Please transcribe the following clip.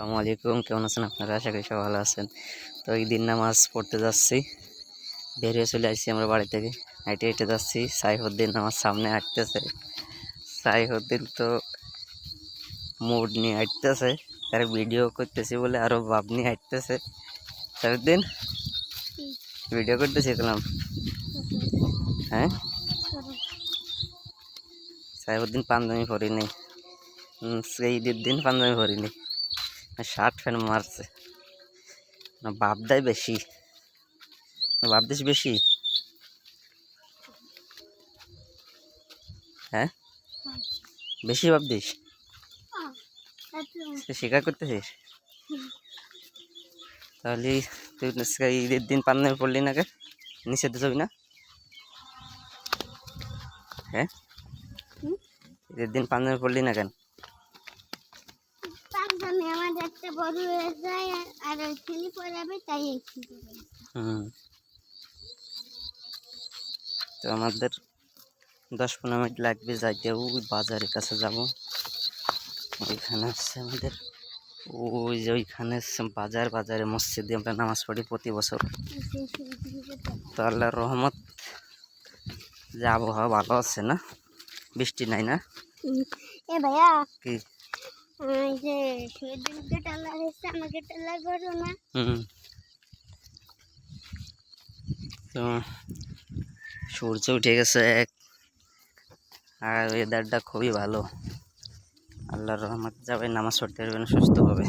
আসসালামু আলাইকুম, কেমন আছেন আপনারা? আশা করি সবাই ভালো আছেন। তো এই দিন নামাজ পড়তে যাচ্ছি, বেরিয়ে চলে আসছি আমরা বাড়ি থেকে। হেঁটে হেঁটে যাচ্ছি, সাইফুদ্দিন আমার সামনে হাঁটতেছে। সাইফুদ্দিন তো মুড নিয়ে হাঁটতেছে, তার ভিডিও করতেছি বলে আরো ভাব নিয়ে হাঁটতেছে। সাইফুদ্দিন ভিডিও করতেছি দেখলাম। হ্যাঁ, সাইফুদ্দিন পাঞ্জাবি পরিনি, সেই ঈদের দিন পাঞ্জাবি পরিনি, শার্ট প্যান্ট মারছে। না ভাব দেয় বেশি, ভাব দিস বেশি। হ্যাঁ, বেশি ভাব দিস, স্বীকার করতেছিস। তাহলে তুই ঈদের দিন পাঞ্জাবি পড়লি না কে? নিষেধ যাবি না? হ্যাঁ, ঈদের দিন পাঞ্জাবি পড়লি না কেন? তো আমাদের 10-15 মিনিট লাগবে যাইতে। ওই বাজারের কাছে যাব, ওইখানে হচ্ছে আমাদের, ওই যে ওইখানে বাজারে মসজিদে আমরা নামাজ পড়ি প্রতি বছর। তো আল্লাহর রহমত যে আবহাওয়া ভালো আছে না, বৃষ্টি নাই না। এ ভাইয়া কি যে গেটটা লাগাইছে আমার গেটটা লাগাবো না। তো সূর্য উঠে গেছে আর ওয়েদারটা খুবই ভালো। আল্লাহর রহমত যাবে, নামাজ পড়তে পারবেন সুস্থভাবে।